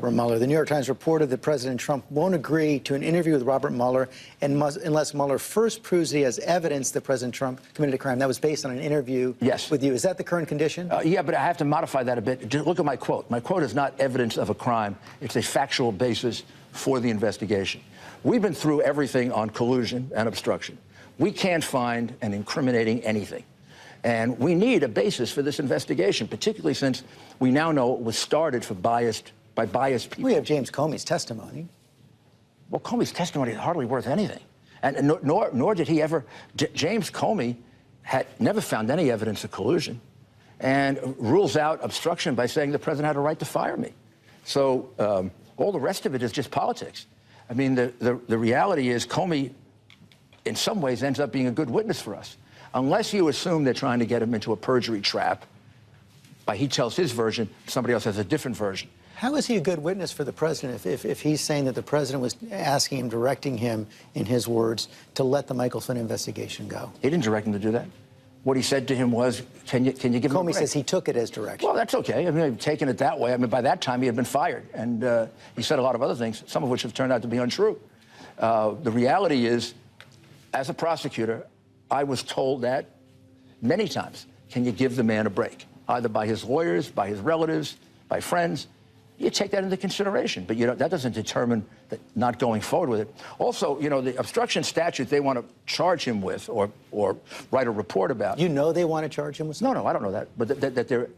Robert Mueller. The New York Times reported that President Trump won't agree to an interview with Robert Mueller unless Mueller first proves he has evidence that President Trump committed a crime. That was based on an interview with you. Is that the current condition? Yeah, but I have to modify that a bit. Just look at my quote. My quote is not evidence of a crime. It's a factual basis for the investigation. We've been through everything on collusion and obstruction. We can't find an incriminating anything. And we need a basis for this investigation, particularly since we now know it was started by biased people. We have James Comey's testimony. Well, Comey's testimony is hardly worth anything. And nor did he ever... James Comey had never found any evidence of collusion and rules out obstruction by saying the president had a right to fire me. So all the rest of it is just politics. I mean, the reality is Comey, in some ways, ends up being a good witness for us. Unless you assume they're trying to get him into a perjury trap, he tells his version, somebody else has a different version. How is he a good witness for the president if he's saying that the president was asking him, directing him, in his words, to let the Michael Flynn investigation go? He didn't direct him to do that. What he said to him was, can you give him a break? Comey says he took it as direction. Well, that's okay. I mean, taking it that way. I mean, by that time, he had been fired. And he said a lot of other things, some of which have turned out to be untrue. The reality is, as a prosecutor, I was told that many times, can you give the man a break? Either by his lawyers, by his relatives, by friends. You take that into consideration, but that doesn't determine that not going forward with it. Also, the obstruction statute they want to charge him with or write a report about. You know they want to charge him with something? No, I don't know that. But that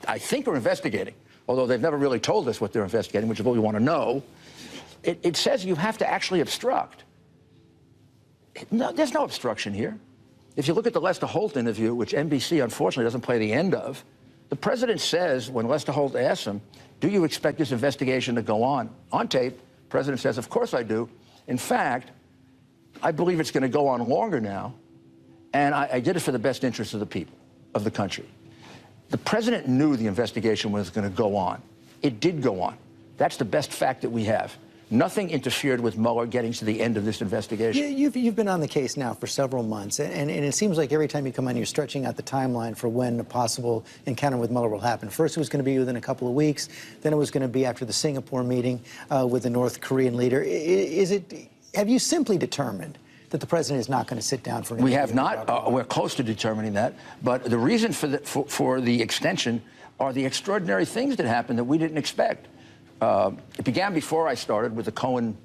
I think are investigating, although they've never really told us what they're investigating, which is what we want to know. It says you have to actually obstruct. No, there's no obstruction here. If you look at the Lester Holt interview, which NBC unfortunately doesn't play the end of, the president says, when Lester Holt asks him, do you expect this investigation to go on? On tape, the president says, of course I do. In fact, I believe it's going to go on longer now, and I did it for the best interest of the people, of the country. The president knew the investigation was going to go on. It did go on. That's the best fact that we have. Nothing interfered with Mueller getting to the end of this investigation. You've been on the case now for several months, and it seems like every time you come on, you're stretching out the timeline for when a possible encounter with Mueller will happen. First, it was going to be within a couple of weeks. Then it was going to be after the Singapore meeting with the North Korean leader. Have you simply determined that the president is not going to sit down for an interview? We have not. We're close to determining that. But the reason for the extension are the extraordinary things that happened that we didn't expect. It began before I started with the Cohen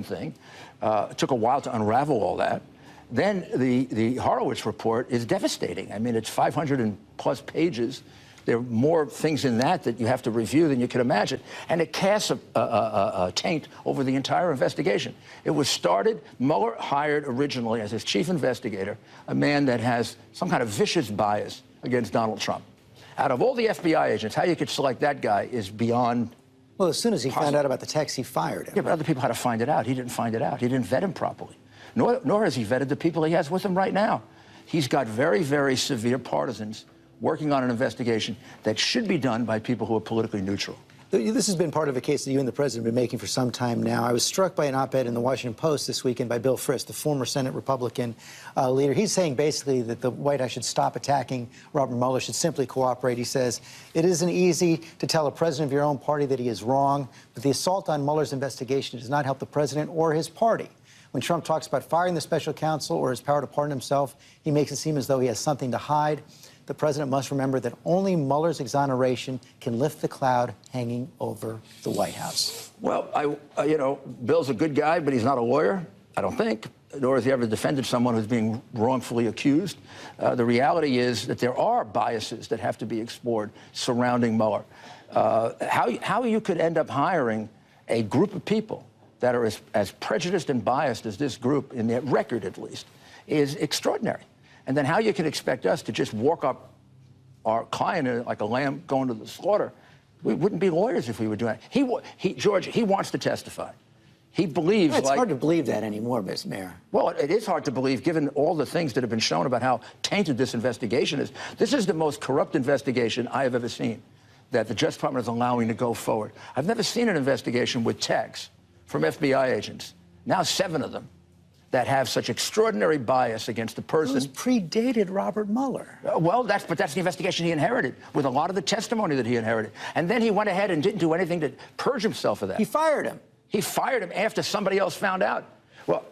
thing. It took a while to unravel all that. Then the Horowitz report is devastating. I mean, it's 500+ pages. There are more things in that you have to review than you can imagine. And it casts a taint over the entire investigation. It was started, Mueller hired originally as his chief investigator, a man that has some kind of vicious bias against Donald Trump. Out of all the FBI agents, how you could select that guy is beyond... Well, as soon as he found out about the text, he fired him. Yeah, but other people had to find it out. He didn't find it out. He didn't vet him properly. Nor has he vetted the people he has with him right now. He's got very, very severe partisans working on an investigation that should be done by people who are politically neutral. This has been part of a case that you and the president have been making for some time now. I was struck by an op-ed in the Washington Post this weekend by Bill Frist, the former Senate Republican leader. He's saying basically that the White House should stop attacking Robert Mueller, should simply cooperate. He says, it isn't easy to tell a president of your own party that he is wrong, but the assault on Mueller's investigation does not help the president or his party. When Trump talks about firing the special counsel or his power to pardon himself, he makes it seem as though he has something to hide. The president must remember that only Mueller's exoneration can lift the cloud hanging over the White House. Well, Bill's a good guy, but he's not a lawyer, I don't think, nor has he ever defended someone who's being wrongfully accused. The reality is that there are biases that have to be explored surrounding Mueller. How you could end up hiring a group of people that are as prejudiced and biased as this group, in their record at least, is extraordinary. And then how you can expect us to just walk up our client like a lamb going to the slaughter. We wouldn't be lawyers if we were doing that. George, he wants to testify. He believes... It's hard to believe that anymore, Mr. Mayor. Well, it is hard to believe, given all the things that have been shown about how tainted this investigation is. This is the most corrupt investigation I have ever seen that the Justice Department is allowing to go forward. I've never seen an investigation with texts from FBI agents, now 7 of them, that have such extraordinary bias against the person. Those predated Robert Mueller. Well, that's the investigation he inherited, with a lot of the testimony that he inherited. And then he went ahead and didn't do anything to purge himself of that. He fired him. He fired him after somebody else found out. Well,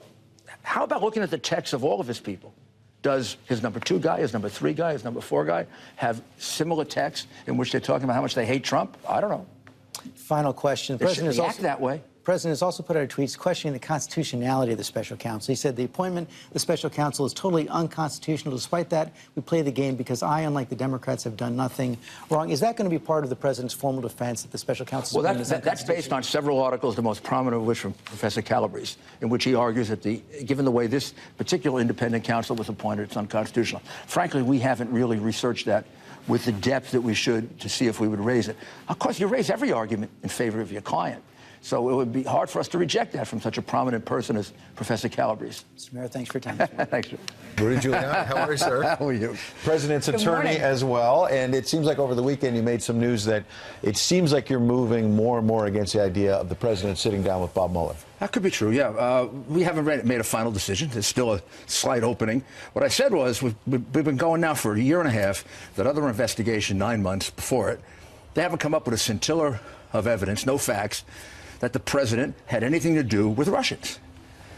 how about looking at the texts of all of his people? Does his number 2 guy, his number 3 guy, his number 4 guy have similar texts in which they're talking about how much they hate Trump? I don't know. Final question. They shouldn't react that way. The president has also put out tweets questioning the constitutionality of the special counsel. He said the appointment of the special counsel is totally unconstitutional. Despite that, we play the game because I, unlike the Democrats, have done nothing wrong. Is that going to be part of the president's formal defense that the special counsel? Well, that's based on several articles, the most prominent of which from Professor Calabrese, in which he argues that given the way this particular independent counsel was appointed, it's unconstitutional. Frankly, we haven't really researched that with the depth that we should to see if we would raise it. Of course, you raise every argument in favor of your client. So it would be hard for us to reject that from such a prominent person as Professor Calabrese. Mr. Mayor, thanks for your time. Thanks. Rudy Giuliani, how are you, sir? How are you? President's attorney as well. And it seems like over the weekend you made some news that it seems like you're moving more and more against the idea of the president sitting down with Bob Mueller. That could be true, yeah. We haven't made a final decision. There's still a slight opening. What I said was we've been going now for a year and a half. That other investigation, 9 months before it, they haven't come up with a scintilla of evidence, no facts, that the president had anything to do with Russians.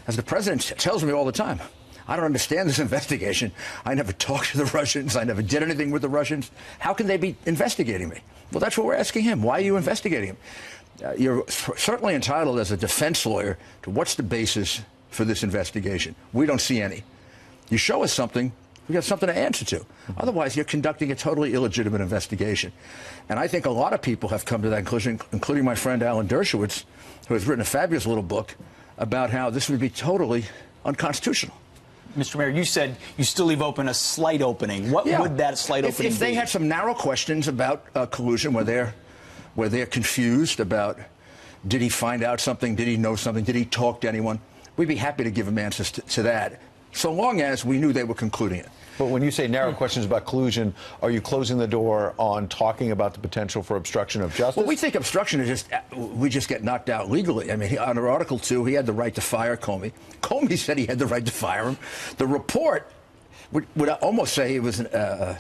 As the president tells me all the time, I don't understand this investigation. I never talked to the Russians. I never did anything with the Russians. How can they be investigating me? Well, that's what we're asking him. Why are you investigating him? You're certainly entitled as a defense lawyer to what's the basis for this investigation. We don't see any. You show us something, we got something to answer to. Otherwise, you're conducting a totally illegitimate investigation. And I think a lot of people have come to that conclusion, including my friend Alan Dershowitz, who has written a fabulous little book about how this would be totally unconstitutional. Mr. Mayor, you said you still leave open a slight opening. What would that slight opening be? If they had some narrow questions about collusion where they're confused about, did he find out something, did he know something, did he talk to anyone, we'd be happy to give them answers to that, so long as we knew they were concluding it. But when you say narrow questions about collusion, are you closing the door on talking about the potential for obstruction of justice? Well, we think obstruction is we just get knocked out legally. I mean, under Article 2, he had the right to fire Comey. Comey said he had the right to fire him. The report would almost say it was a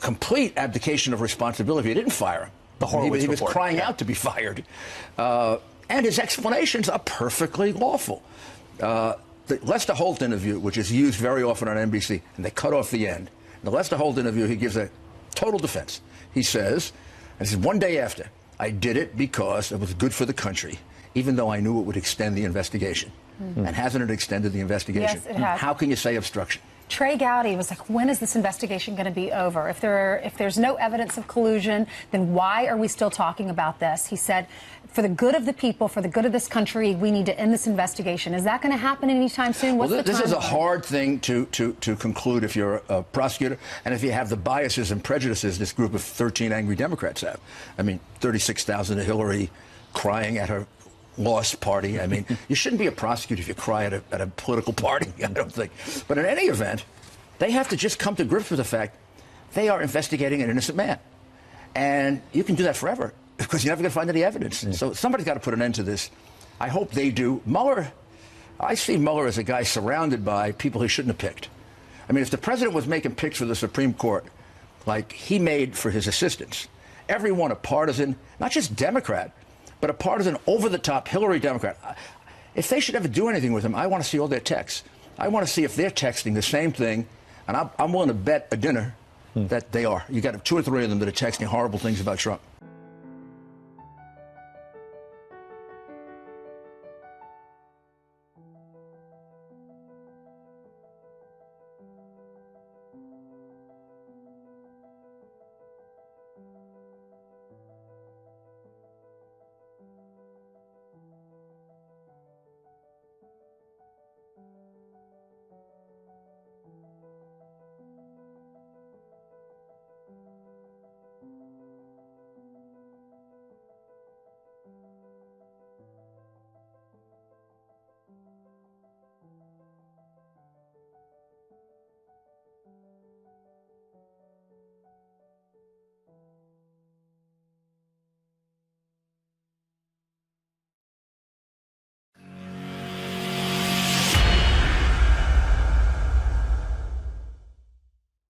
complete abdication of responsibility. He didn't fire him. The Horowitz he was report. crying out to be fired. And his explanations are perfectly lawful. The Lester Holt interview, which is used very often on NBC, and they cut off the end. In the Lester Holt interview, he gives a total defense. He says, this is one day after, I did it because it was good for the country, even though I knew it would extend the investigation. And hasn't it extended the investigation? Yes, it has. How can you say obstruction? Trey Gowdy was like, when is this investigation going to be over? If there's no evidence of collusion, then why are we still talking about this? He said, for the good of the people, for the good of this country, we need to end this investigation. Is that going to happen anytime soon? What's Well, the this is a timeline? hard thing to conclude if you're a prosecutor and if you have the biases and prejudices this group of 13 angry Democrats have. I mean, 36,000 to Hillary crying at her lost party. I mean, you shouldn't be a prosecutor if you cry at a political party, I don't think. But in any event, they have to just come to grips with the fact they are investigating an innocent man. And you can do that forever because you're never going to find any evidence. Yeah. So somebody's got to put an end to this. I hope they do. Mueller, I see Mueller as a guy surrounded by people he shouldn't have picked. I mean, if the president was making picks for the Supreme Court like he made for his assistants, everyone a partisan, not just Democrat, but a partisan over-the-top Hillary Democrat. If they should ever do anything with him, I want to see all their texts. I want to see if they're texting the same thing, and I'm willing to bet a dinner that they are. You got 2 or 3 of them that are texting horrible things about Trump.